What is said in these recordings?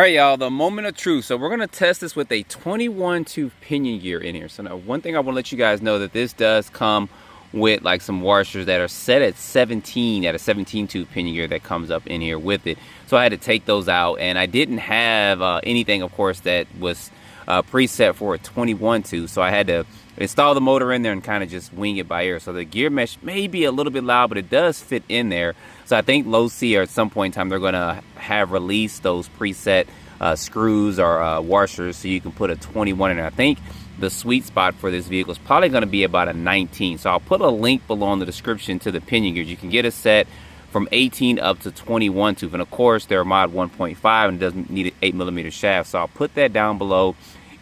right, y'all, the moment of truth. So we're going to test this with a 21 tooth pinion gear in here. So now one thing I want to let you guys know that this does come with like some washers that are set at 17 at a 17 tooth pinion gear that comes up in here with it. So I had to take those out, and I didn't have anything, of course, that was preset for a 21 tooth. So I had to install the motor in there and kind of just wing it by ear. So the gear mesh may be a little bit loud, but it does fit in there. So I think LOSI, or at some point in time, they're going to have released those preset screws or washers so you can put a 21 in there. I think the sweet spot for this vehicle is probably going to be about a 19. So I'll put a link below in the description to the pinion gears. You can get a set from 18 up to 21 tooth. And of course, they're mod 1.5 and doesn't need an 8mm shaft. So I'll put that down below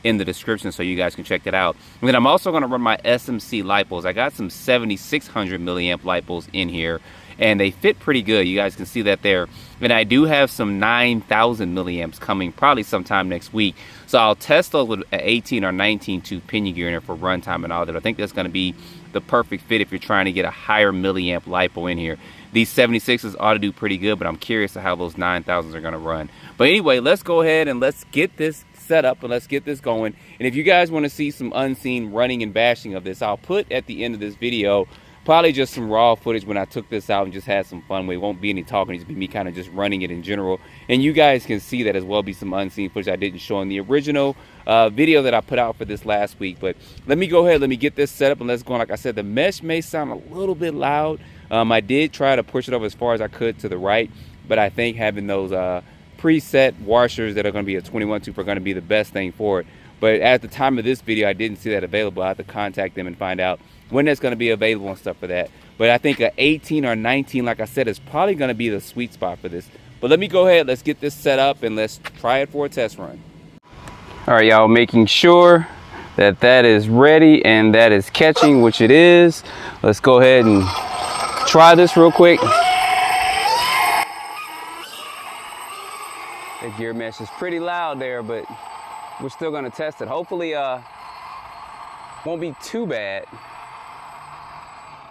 in the description so you guys can check that out. And then I'm also going to run my SMC Lipos. I got some 7600 milliamp Lipos in here, and they fit pretty good. You guys can see that there. And I do have some 9000 milliamps coming probably sometime next week. So I'll test those with an 18 or 19 tooth pinion gear in there for runtime and all that. I think that's going to be the perfect fit if you're trying to get a higher milliamp lipo in here. These 76s ought to do pretty good, but I'm curious to how those 9000s are going to run. But anyway, let's go ahead and let's get this set up and let's get this going. And if you guys want to see some unseen running and bashing of this, I'll put at the end of this video probably just some raw footage when I took this out and just had some fun with it. Won't be any talking, it's be me kind of just running it in general, and you guys can see that as well. Be some unseen footage I didn't show in the original video that I put out for this last week. But let me go ahead, let me get this set up and let's go on. Like I said, the mesh may sound a little bit loud. I did try to push it over as far as I could to the right, but I think having those preset washers that are going to be a 21 tooth are going to be the best thing for it. But at the time of this video, I didn't see that available. I have to contact them and find out when that's going to be available and stuff for that. But I think an 18 or 19, like I said, is probably going to be the sweet spot for this. But let me go ahead, let's get this set up and let's try it for a test run. All right, y'all, making sure that that is ready and that is catching, which it is. Let's go ahead and try this real quick. The gear mesh is pretty loud there, but we're still gonna test it. Hopefully won't be too bad.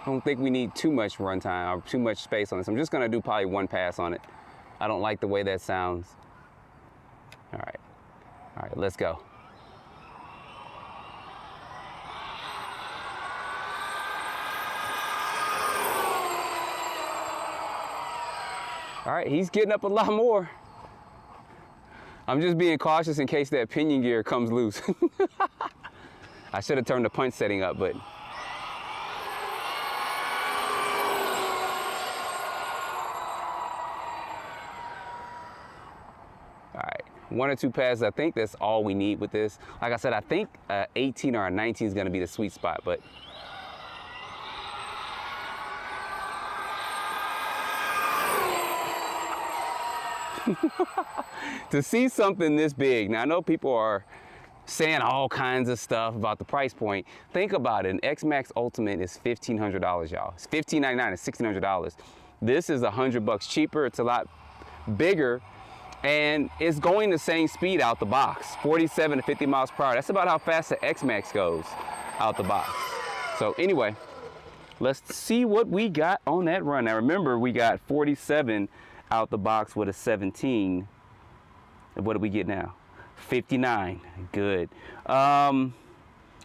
I don't think we need too much runtime or too much space on this. I'm just gonna do probably one pass on it. I don't like the way that sounds. All right, let's go. All right, he's getting up a lot more. I'm just being cautious in case that pinion gear comes loose. I should have turned the punch setting up, but. All right, 1 or 2 passes. I think that's all we need with this. Like I said, I think 18 or 19 is gonna be the sweet spot, but. To see something this big, now I know people are saying all kinds of stuff about the price point. Think about it, an X-Max Ultimate is $1,500, y'all. It's $1,599, it's $1,600. This is $100 cheaper, it's a lot bigger, and it's going the same speed out the box, 47 to 50 miles per hour. That's about how fast the X-Max goes out the box. So anyway, let's see what we got on that run. Now remember, we got 47 out the box with a 17. And what do we get now? 59. Good.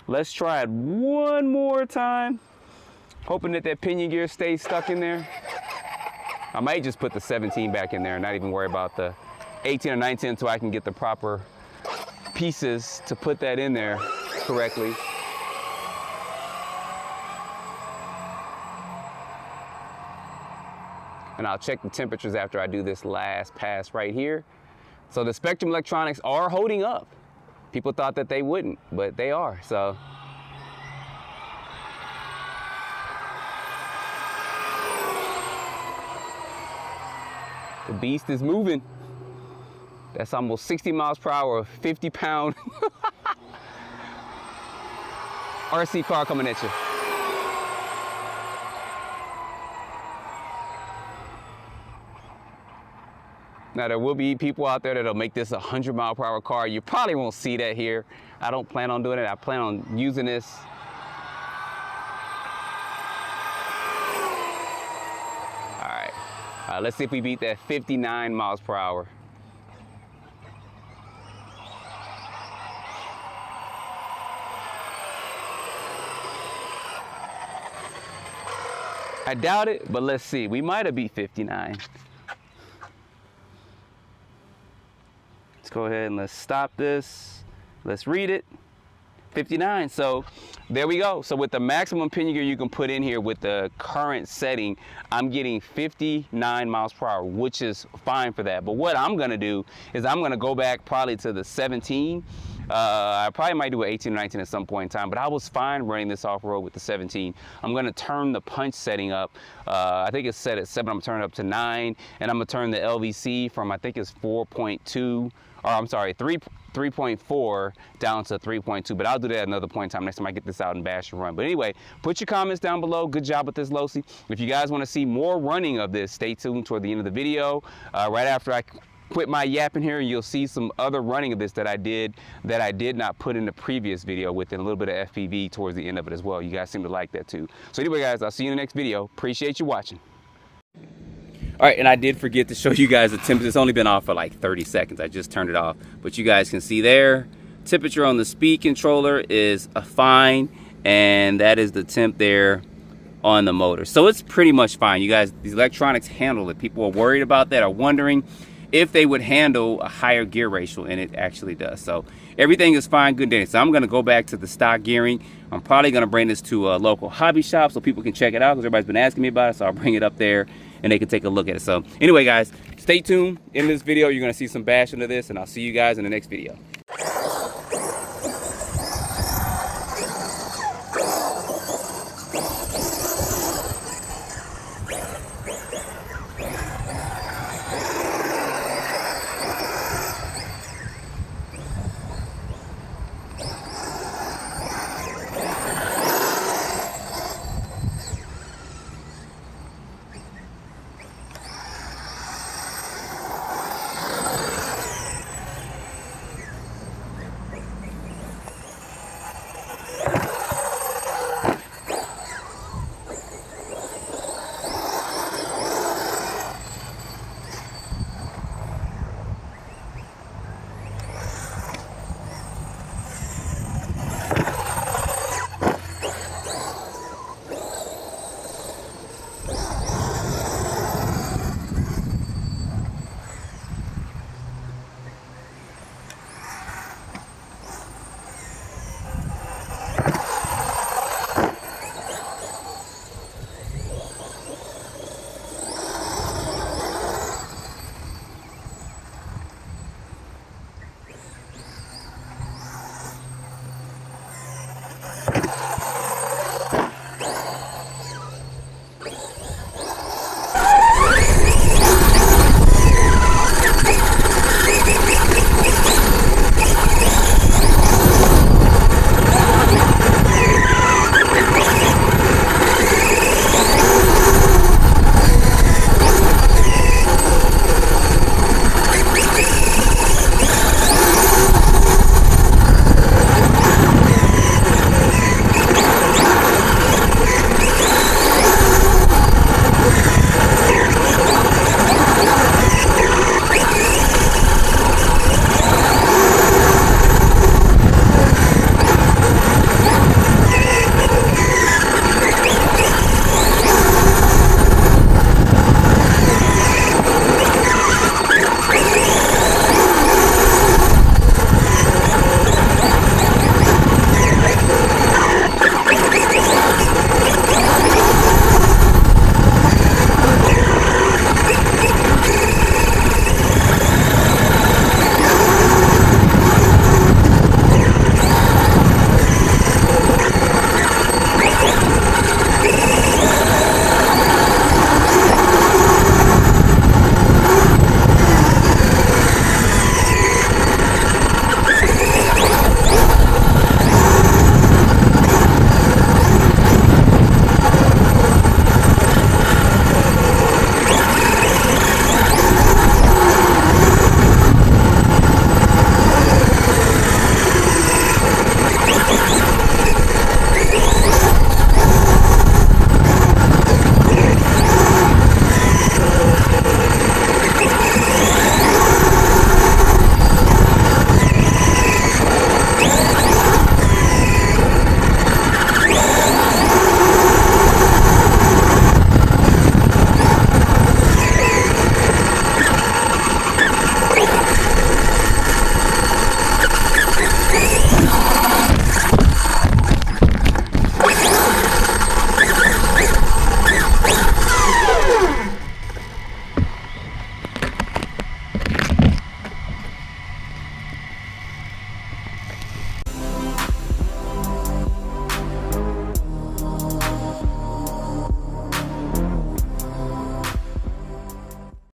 Let's try it one more time. Hoping that that pinion gear stays stuck in there. I might just put the 17 back in there and not even worry about the 18 or 19 until I can get the proper pieces to put that in there correctly. And I'll check the temperatures after I do this last pass right here. So the Spektrum electronics are holding up. People thought that they wouldn't, but they are, so. The beast is moving. That's almost 60 miles per hour, 50-pound RC car coming at you. Now there will be people out there that'll make this a 100-mile-per-hour car. You probably won't see that here. I don't plan on doing it. I plan on using this. All right, let's see if we beat that 59 miles per hour. I doubt it, but let's see. We might have beat 59. Let's go ahead and let's stop this. Let's read it. 59. So there we go. So with the maximum pinion gear you can put in here with the current setting, I'm getting 59 miles per hour, which is fine for that. But what I'm gonna do is I'm gonna go back probably to the 17. I probably might do an 18 or 19 at some point in time, but I was fine running this off-road with the 17. I'm gonna turn the punch setting up. I think it's set at 7, I'm gonna turn it up to 9, and I'm gonna turn the LVC from, I think it's 4.2, or I'm sorry, 3.4 down to 3.2, but I'll do that at another point in time next time I get this out and bash and run. But anyway, put your comments down below. Good job with this, Losi. If you guys want to see more running of this, stay tuned toward the end of the video. Right after I quit my yapping here, you'll see some other running of this that I did not put in the previous video with a little bit of FPV towards the end of it as well. You guys seem to like that too. So anyway, guys, I'll see you in the next video. Appreciate you watching. All right, and I did forget to show you guys the temperature. It's only been off for like 30 seconds. I just turned it off. But you guys can see there, temperature on the speed controller is fine, and that is the temp there on the motor. So it's pretty much fine. You guys, these electronics handle it. People are worried about that, are wondering if they would handle a higher gear ratio, and it actually does. So everything is fine, good day. So I'm gonna go back to the stock gearing. I'm probably gonna bring this to a local hobby shop so people can check it out, because everybody's been asking me about it. So I'll bring it up there and they can take a look at it. So anyway, guys, stay tuned. In this video, you're gonna see some bashing of this, and I'll see you guys in the next video.